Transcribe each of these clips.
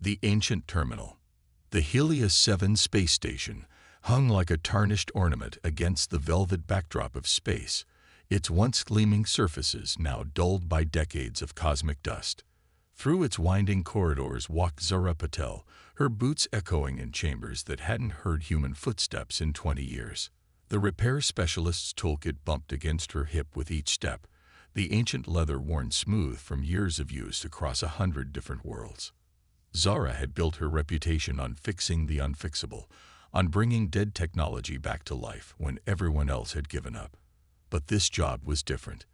The ancient terminal. The Helios 7 space station hung like a tarnished ornament against the velvet backdrop of space, its once gleaming surfaces now dulled by decades of cosmic dust. Through its winding corridors walked Zara Patel, her boots echoing in chambers that hadn't heard human footsteps in 20 years. The repair specialist's toolkit bumped against her hip with each step, the ancient leather worn smooth from years of use across 100 different worlds. Zara had built her reputation on fixing the unfixable, on bringing dead technology back to life when everyone else had given up. But this job was different.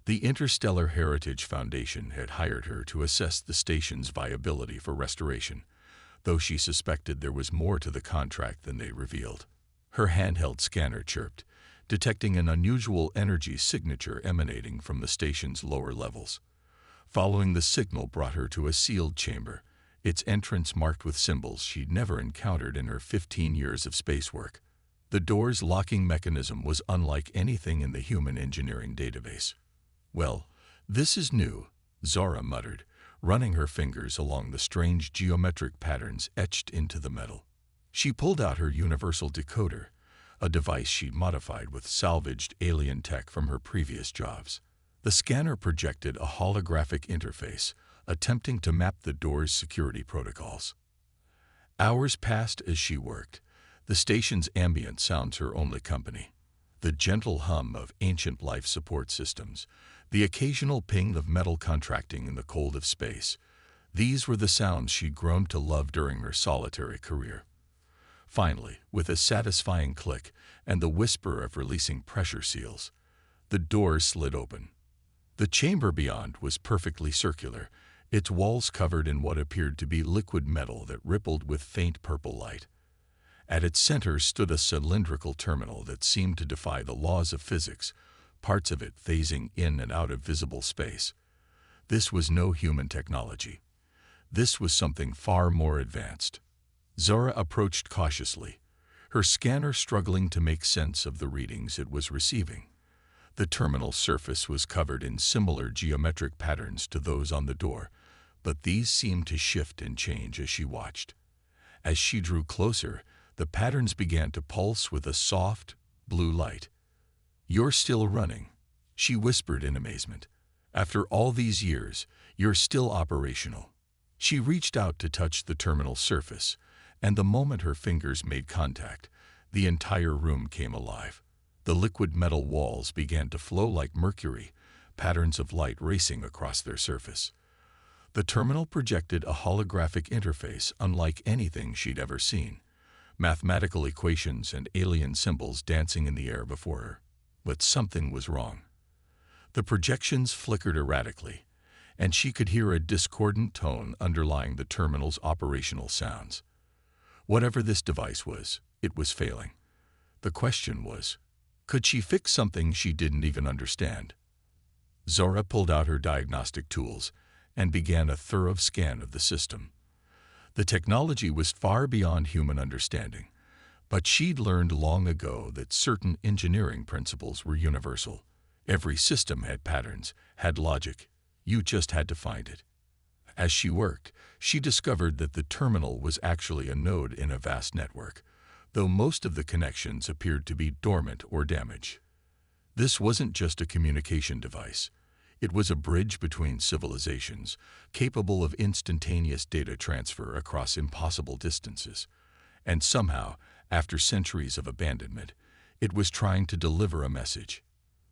The Interstellar Heritage Foundation had hired her to assess the station's viability for restoration, though she suspected there was more to the contract than they revealed. Her handheld scanner chirped, detecting an unusual energy signature emanating from the station's lower levels. Following the signal brought her to a sealed chamber, its entrance marked with symbols she'd never encountered in her 15 years of space work. The door's locking mechanism was unlike anything in the human engineering database. "Well, this is new," Zara muttered, running her fingers along the strange geometric patterns etched into the metal. She pulled out her universal decoder, a device she'd modified with salvaged alien tech from her previous jobs. The scanner projected a holographic interface, attempting to map the door's security protocols. Hours passed as she worked, the station's ambient sounds her only company. The gentle hum of ancient life support systems, the occasional ping of metal contracting in the cold of space. These were the sounds she'd grown to love during her solitary career. Finally, with a satisfying click and the whisper of releasing pressure seals, the door slid open. The chamber beyond was perfectly circular, its walls covered in what appeared to be liquid metal that rippled with faint purple light. At its center stood a cylindrical terminal that seemed to defy the laws of physics, parts of it phasing in and out of visible space. This was no human technology. This was something far more advanced. Zara approached cautiously, her scanner struggling to make sense of the readings it was receiving. The terminal's surface was covered in similar geometric patterns to those on the door, but these seemed to shift and change as she watched. As she drew closer, the patterns began to pulse with a soft, blue light. "You're still running," she whispered in amazement. "After all these years, you're still operational." She reached out to touch the terminal's surface, and the moment her fingers made contact, the entire room came alive. The liquid metal walls began to flow like mercury, patterns of light racing across their surface. The terminal projected a holographic interface unlike anything she'd ever seen, mathematical equations and alien symbols dancing in the air before her. But something was wrong. The projections flickered erratically, and she could hear a discordant tone underlying the terminal's operational sounds. Whatever this device was, it was failing. The question was, could she fix something she didn't even understand? Zara pulled out her diagnostic tools and began a thorough scan of the system. The technology was far beyond human understanding, but she'd learned long ago that certain engineering principles were universal. Every system had patterns, had logic. You just had to find it. As she worked, she discovered that the terminal was actually a node in a vast network, though most of the connections appeared to be dormant or damaged. This wasn't just a communication device. It was a bridge between civilizations, capable of instantaneous data transfer across impossible distances. And somehow, after centuries of abandonment, it was trying to deliver a message.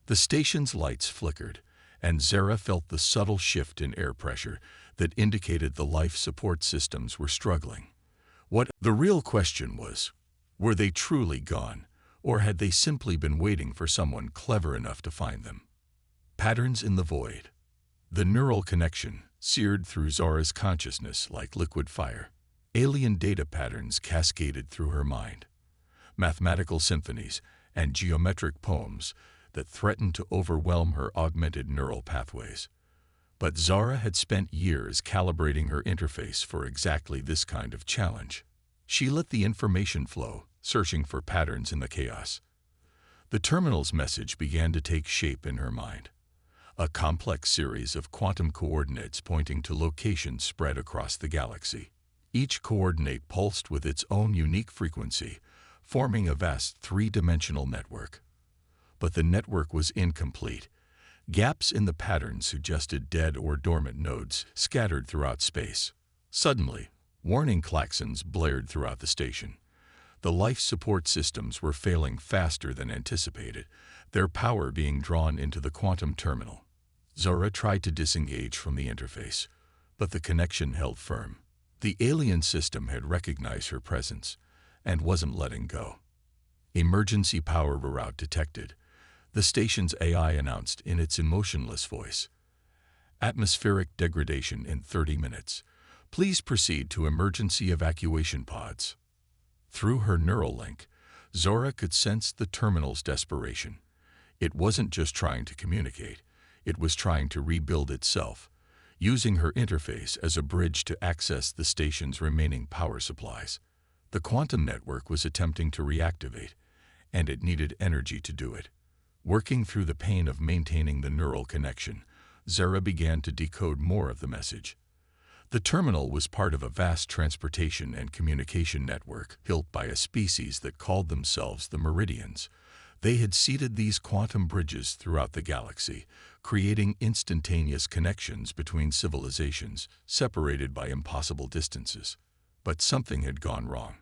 The station's lights flickered, and Zara felt the subtle shift in air pressure that indicated the life support systems were struggling. What the real question was, were they truly gone, or had they simply been waiting for someone clever enough to find them? Patterns in the void. The neural connection seared through Zara's consciousness like liquid fire. Alien data patterns cascaded through her mind. Mathematical symphonies and geometric poems that threatened to overwhelm her augmented neural pathways. But Zara had spent years calibrating her interface for exactly this kind of challenge. She let the information flow, searching for patterns in the chaos. The terminal's message began to take shape in her mind. A complex series of quantum coordinates pointing to locations spread across the galaxy. Each coordinate pulsed with its own unique frequency, forming a vast three-dimensional network. But the network was incomplete. Gaps in the pattern suggested dead or dormant nodes scattered throughout space. Suddenly, warning klaxons blared throughout the station. The life support systems were failing faster than anticipated, their power being drawn into the quantum terminal. Zora tried to disengage from the interface, but the connection held firm. The alien system had recognized her presence and wasn't letting go. Emergency power reroute detected. The station's AI announced in its emotionless voice, "Atmospheric degradation in 30 minutes. Please proceed to emergency evacuation pods." Through her neural link, Zora could sense the terminal's desperation. It wasn't just trying to communicate, it was trying to rebuild itself, using her interface as a bridge to access the station's remaining power supplies. The quantum network was attempting to reactivate, and it needed energy to do it. Working through the pain of maintaining the neural connection, Zora began to decode more of the message. The terminal was part of a vast transportation and communication network built by a species that called themselves the Meridians. They had seeded these quantum bridges throughout the galaxy, creating instantaneous connections between civilizations separated by impossible distances. But something had gone wrong.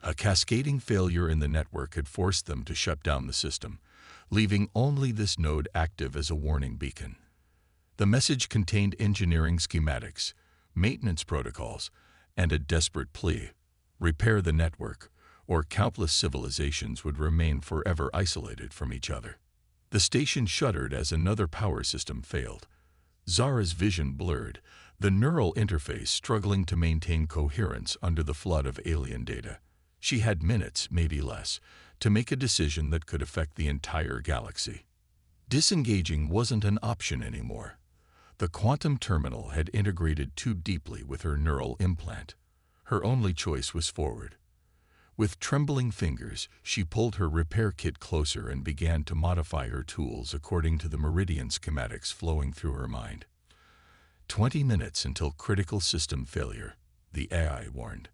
A cascading failure in the network had forced them to shut down the system, leaving only this node active as a warning beacon. The message contained engineering schematics, maintenance protocols, and a desperate plea: repair the network, or countless civilizations would remain forever isolated from each other. The station shuddered as another power system failed. Zora's vision blurred, the neural interface struggling to maintain coherence under the flood of alien data. She had minutes, maybe less, to make a decision that could affect the entire galaxy. Disengaging wasn't an option anymore. The quantum terminal had integrated too deeply with her neural implant. Her only choice was forward. With trembling fingers, she pulled her repair kit closer and began to modify her tools according to the meridian schematics flowing through her mind. 20 minutes until critical system failure, the AI warned.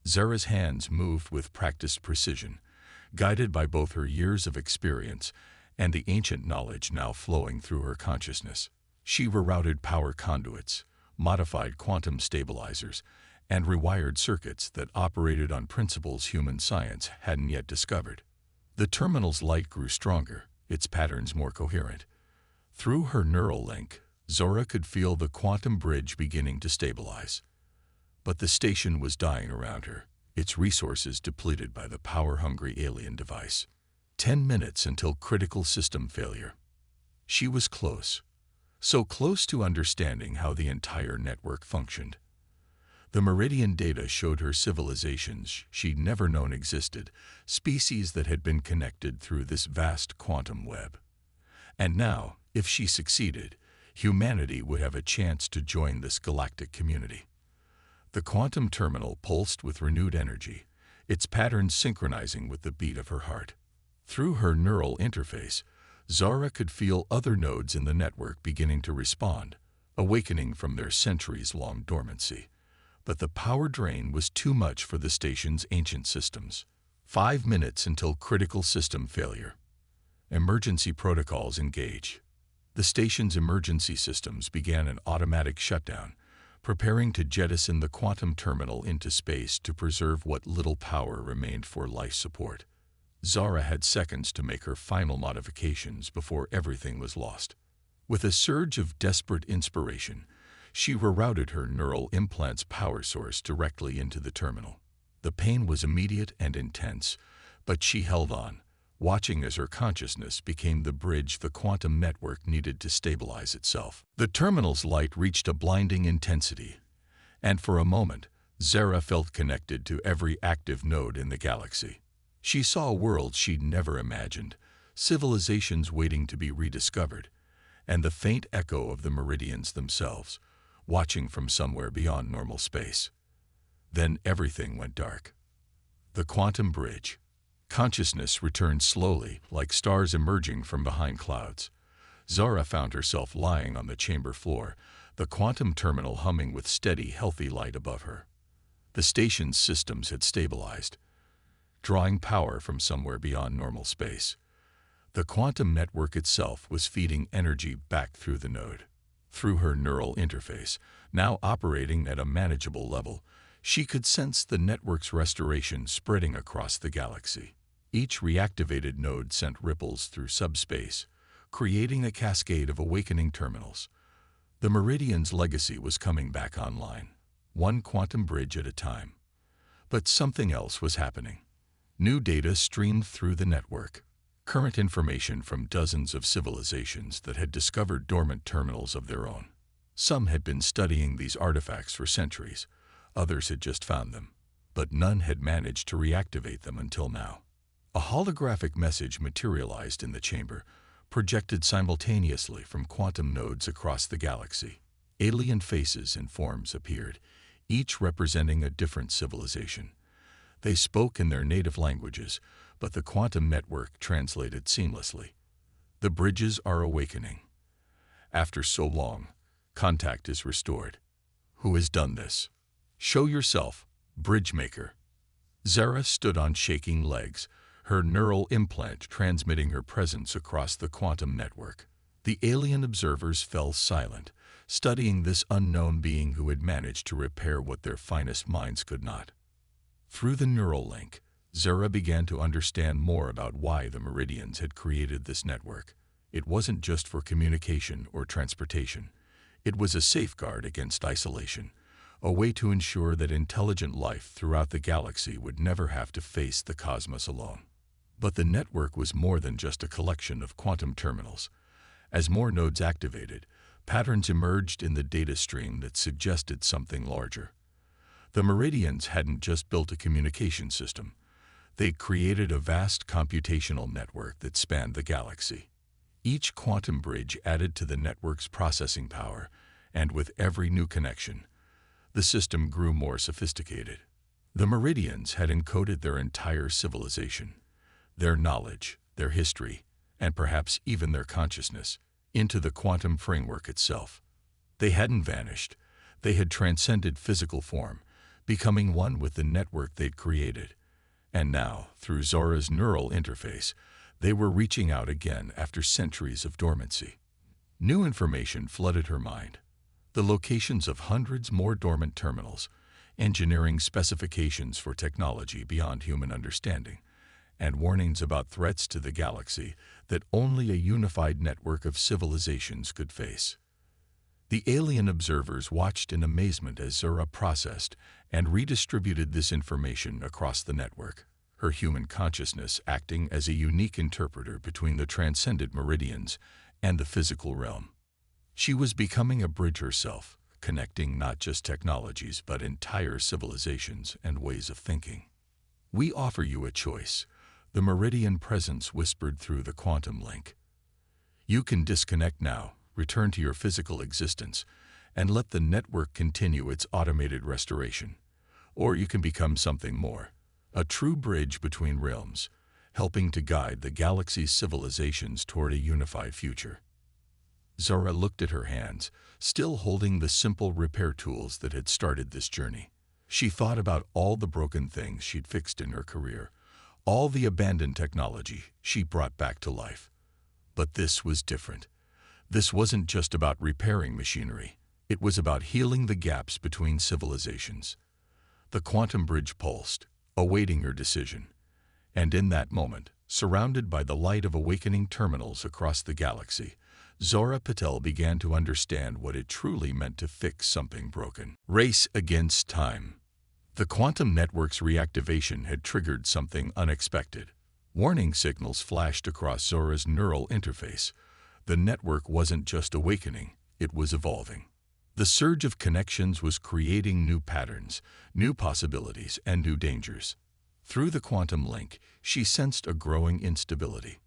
Zora's hands moved with practiced precision, guided by both her years of experience and the ancient knowledge now flowing through her consciousness. She rerouted power conduits, modified quantum stabilizers, and rewired circuits that operated on principles human science hadn't yet discovered. The terminal's light grew stronger, its patterns more coherent. Through her neural link, Zora could feel the quantum bridge beginning to stabilize. But the station was dying around her, its resources depleted by the power-hungry alien device. 10 minutes until critical system failure. She was close. So close to understanding how the entire network functioned. The Meridian data showed her civilizations she'd never known existed, species that had been connected through this vast quantum web. And now, if she succeeded, humanity would have a chance to join this galactic community. The quantum terminal pulsed with renewed energy, its patterns synchronizing with the beat of her heart. Through her neural interface, Zora could feel other nodes in the network beginning to respond, awakening from their centuries-long dormancy. But the power drain was too much for the station's ancient systems. 5 minutes until critical system failure. Emergency protocols engage. The station's emergency systems began an automatic shutdown, preparing to jettison the quantum terminal into space to preserve what little power remained for life support. Zora had seconds to make her final modifications before everything was lost. With a surge of desperate inspiration, she rerouted her neural implant's power source directly into the terminal. The pain was immediate and intense, but she held on, watching as her consciousness became the bridge the quantum network needed to stabilize itself. The terminal's light reached a blinding intensity, and for a moment, Zora felt connected to every active node in the galaxy. She saw worlds she'd never imagined, civilizations waiting to be rediscovered, and the faint echo of the Meridians themselves, watching from somewhere beyond normal space. Then everything went dark. The quantum bridge. Consciousness returned slowly, like stars emerging from behind clouds. Zora found herself lying on the chamber floor, the quantum terminal humming with steady, healthy light above her. The station's systems had stabilized, drawing power from somewhere beyond normal space. The quantum network itself was feeding energy back through the node. Through her neural interface, now operating at a manageable level, she could sense the network's restoration spreading across the galaxy. Each reactivated node sent ripples through subspace, creating a cascade of awakening terminals. The Meridian's legacy was coming back online, one quantum bridge at a time. But something else was happening. New data streamed through the network. Current information from dozens of civilizations that had discovered dormant terminals of their own. Some had been studying these artifacts for centuries, others had just found them, but none had managed to reactivate them until now. A holographic message materialized in the chamber, projected simultaneously from quantum nodes across the galaxy. Alien faces and forms appeared, each representing a different civilization. They spoke in their native languages, but the quantum network translated seamlessly. The bridges are awakening. After so long, contact is restored. Who has done this? Show yourself, bridge maker. Zara stood on shaking legs, her neural implant transmitting her presence across the quantum network. The alien observers fell silent, studying this unknown being who had managed to repair what their finest minds could not. Through the neural link, Zara began to understand more about why the Meridians had created this network. It wasn't just for communication or transportation. It was a safeguard against isolation, a way to ensure that intelligent life throughout the galaxy would never have to face the cosmos alone. But the network was more than just a collection of quantum terminals. As more nodes activated, patterns emerged in the data stream that suggested something larger. The Meridians hadn't just built a communication system. They created a vast computational network that spanned the galaxy. Each quantum bridge added to the network's processing power, and with every new connection, the system grew more sophisticated. The Meridians had encoded their entire civilization, their knowledge, their history, and perhaps even their consciousness, into the quantum framework itself. They hadn't vanished. They had transcended physical form, becoming one with the network they'd created. And now, through Zora's neural interface, they were reaching out again after centuries of dormancy. New information flooded her mind. The locations of hundreds more dormant terminals, engineering specifications for technology beyond human understanding, and warnings about threats to the galaxy that only a unified network of civilizations could face. The alien observers watched in amazement as Zora processed and redistributed this information across the network, her human consciousness acting as a unique interpreter between the transcended Meridians and the physical realm. She was becoming a bridge herself, connecting not just technologies but entire civilizations and ways of thinking. "We offer you a choice," the Meridian presence whispered through the quantum link. "You can disconnect now, return to your physical existence, and let the network continue its automated restoration. Or you can become something more, a true bridge between realms, helping to guide the galaxy's civilizations toward a unified future." Zora looked at her hands, still holding the simple repair tools that had started this journey. She thought about all the broken things she'd fixed in her career, all the abandoned technology she brought back to life. But this was different. This wasn't just about repairing machinery. It was about healing the gaps between civilizations. The quantum bridge pulsed, awaiting her decision. And in that moment, surrounded by the light of awakening terminals across the galaxy, Zora Patel began to understand what it truly meant to fix something broken. Race against time. The quantum network's reactivation had triggered something unexpected. Warning signals flashed across Zora's neural interface. The network wasn't just awakening, it was evolving. The surge of connections was creating new patterns, new possibilities, and new dangers. Through the quantum link, she sensed a growing instability.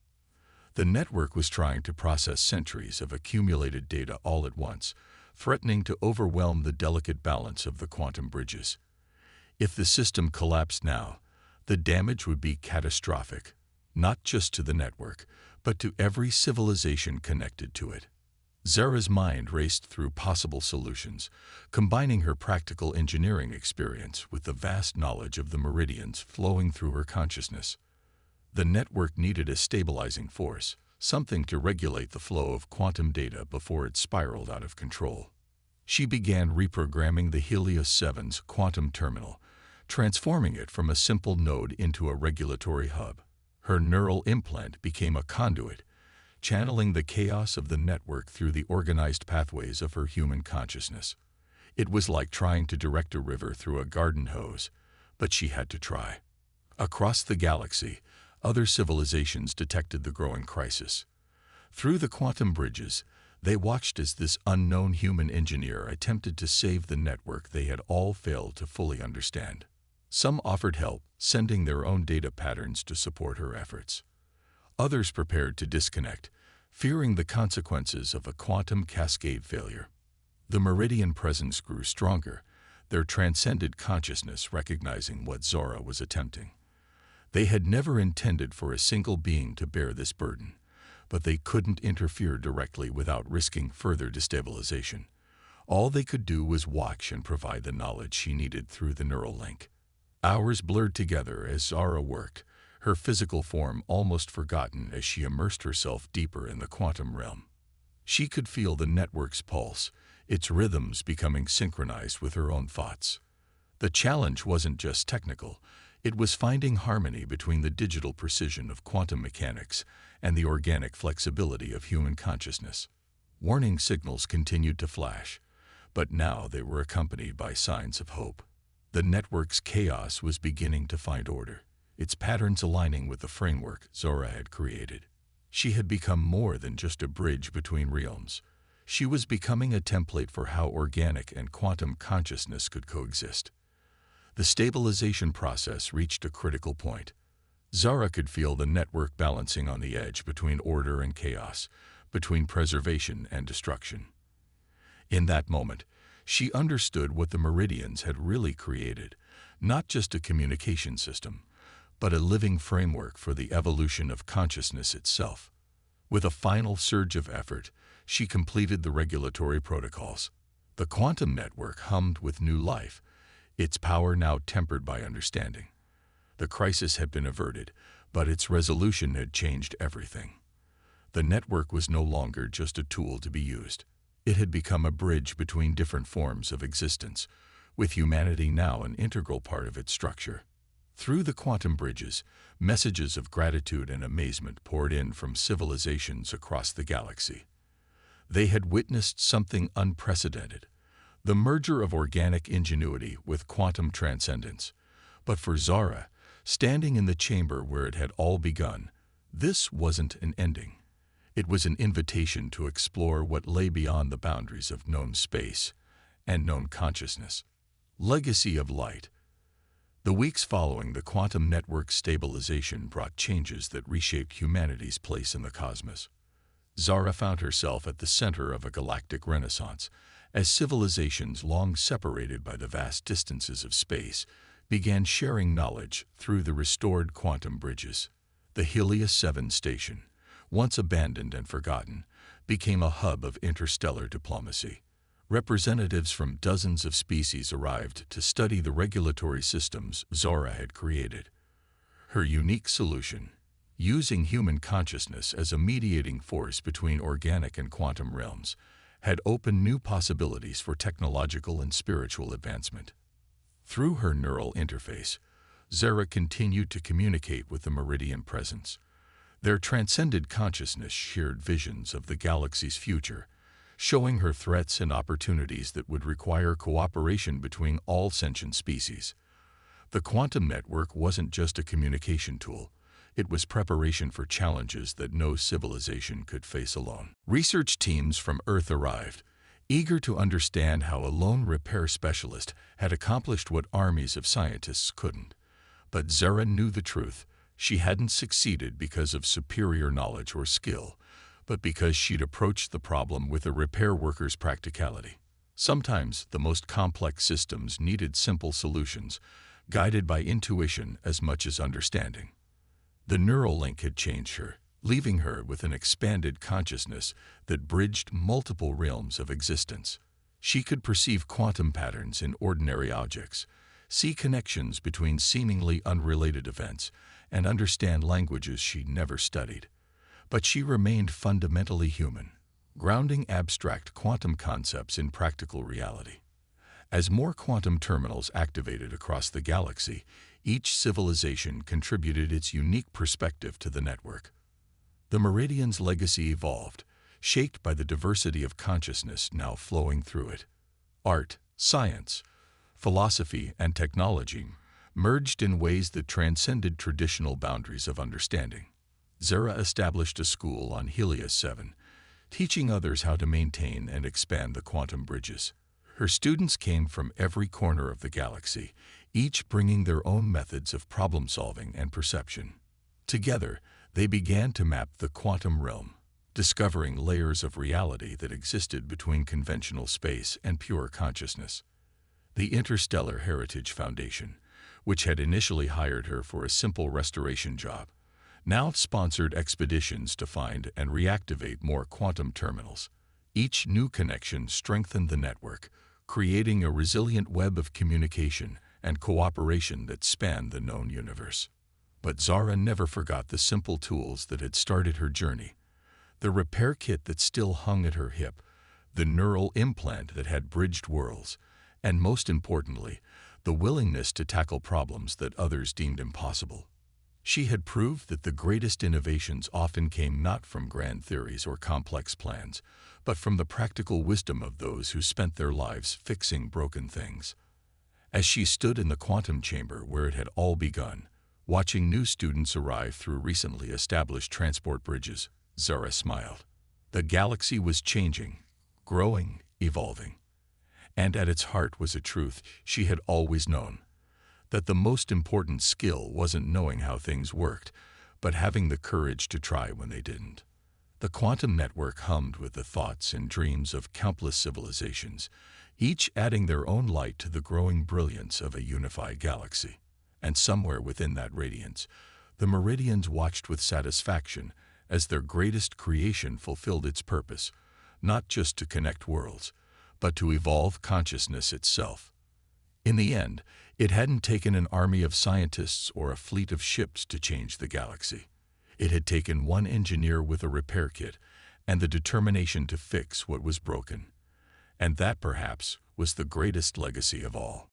The network was trying to process centuries of accumulated data all at once, threatening to overwhelm the delicate balance of the quantum bridges. If the system collapsed now, the damage would be catastrophic, not just to the network, but to every civilization connected to it. Zara's mind raced through possible solutions, combining her practical engineering experience with the vast knowledge of the meridians flowing through her consciousness. The network needed a stabilizing force, something to regulate the flow of quantum data before it spiraled out of control. She began reprogramming the Helios 7's quantum terminal, transforming it from a simple node into a regulatory hub. Her neural implant became a conduit, channeling the chaos of the network through the organized pathways of her human consciousness. It was like trying to direct a river through a garden hose, but she had to try. Across the galaxy, other civilizations detected the growing crisis. Through the quantum bridges, they watched as this unknown human engineer attempted to save the network they had all failed to fully understand. Some offered help, sending their own data patterns to support her efforts. Others prepared to disconnect, fearing the consequences of a quantum cascade failure. The meridian presence grew stronger, their transcended consciousness recognizing what Zara was attempting. They had never intended for a single being to bear this burden, but they couldn't interfere directly without risking further destabilization. All they could do was watch and provide the knowledge she needed through the neural link. Hours blurred together as Zara worked, her physical form almost forgotten as she immersed herself deeper in the quantum realm. She could feel the network's pulse, its rhythms becoming synchronized with her own thoughts. The challenge wasn't just technical, it was finding harmony between the digital precision of quantum mechanics and the organic flexibility of human consciousness. Warning signals continued to flash, but now they were accompanied by signs of hope. The network's chaos was beginning to find order, its patterns aligning with the framework Zara had created. She had become more than just a bridge between realms. She was becoming a template for how organic and quantum consciousness could coexist. The stabilization process reached a critical point. Zara could feel the network balancing on the edge between order and chaos, between preservation and destruction. In that moment, she understood what the meridians had really created, not just a communication system, but a living framework for the evolution of consciousness itself. With a final surge of effort, she completed the regulatory protocols. The quantum network hummed with new life, its power now tempered by understanding. The crisis had been averted, but its resolution had changed everything. The network was no longer just a tool to be used. It had become a bridge between different forms of existence, with humanity now an integral part of its structure. Through the quantum bridges, messages of gratitude and amazement poured in from civilizations across the galaxy. They had witnessed something unprecedented, the merger of organic ingenuity with quantum transcendence. But for Zara, standing in the chamber where it had all begun, this wasn't an ending. It was an invitation to explore what lay beyond the boundaries of known space and known consciousness. Legacy of light. The weeks following the quantum network's stabilization brought changes that reshaped humanity's place in the cosmos. Zara found herself at the center of a galactic renaissance, as civilizations long separated by the vast distances of space began sharing knowledge through the restored quantum bridges. The Helios 7 station, once abandoned and forgotten, became a hub of interstellar diplomacy. Representatives from dozens of species arrived to study the regulatory systems Zara had created. Her unique solution, using human consciousness as a mediating force between organic and quantum realms, had opened new possibilities for technological and spiritual advancement. Through her neural interface, Zara continued to communicate with the meridian presence. Their transcended consciousness shared visions of the galaxy's future, showing her threats and opportunities that would require cooperation between all sentient species. The quantum network wasn't just a communication tool, it was preparation for challenges that no civilization could face alone. Research teams from Earth arrived, eager to understand how a lone repair specialist had accomplished what armies of scientists couldn't. But Zara knew the truth. She hadn't succeeded because of superior knowledge or skill, but because she'd approached the problem with a repair worker's practicality. Sometimes the most complex systems needed simple solutions, guided by intuition as much as understanding. The neural link had changed her. leaving her with an expanded consciousness that bridged multiple realms of existence. She could perceive quantum patterns in ordinary objects, see connections between seemingly unrelated events, and understand languages she'd never studied. But she remained fundamentally human, grounding abstract quantum concepts in practical reality. As more quantum terminals activated across the galaxy, each civilization contributed its unique perspective to the network. The Meridian's legacy evolved, shaped by the diversity of consciousness now flowing through it. Art, science, philosophy, and technology merged in ways that transcended traditional boundaries of understanding. Zara established a school on Helios 7, teaching others how to maintain and expand the quantum bridges. Her students came from every corner of the galaxy, each bringing their own methods of problem-solving and perception. Together, they began to map the quantum realm, discovering layers of reality that existed between conventional space and pure consciousness. The Interstellar Heritage Foundation, which had initially hired her for a simple restoration job, now sponsored expeditions to find and reactivate more quantum terminals. Each new connection strengthened the network, creating a resilient web of communication and cooperation that spanned the known universe. But Zara never forgot the simple tools that had started her journey. The repair kit that still hung at her hip, the neural implant that had bridged worlds, and most importantly, the willingness to tackle problems that others deemed impossible. She had proved that the greatest innovations often came not from grand theories or complex plans, but from the practical wisdom of those who spent their lives fixing broken things. As she stood in the quantum chamber where it had all begun, watching new students arrive through recently established transport bridges, Zara smiled. The galaxy was changing, growing, evolving. And at its heart was a truth she had always known, that the most important skill wasn't knowing how things worked, but having the courage to try when they didn't. The quantum network hummed with the thoughts and dreams of countless civilizations, each adding their own light to the growing brilliance of a unified galaxy. And somewhere within that radiance, the Meridians watched with satisfaction as their greatest creation fulfilled its purpose, not just to connect worlds, but to evolve consciousness itself. In the end, it hadn't taken an army of scientists or a fleet of ships to change the galaxy. It had taken one engineer with a repair kit and the determination to fix what was broken. And that, perhaps, was the greatest legacy of all.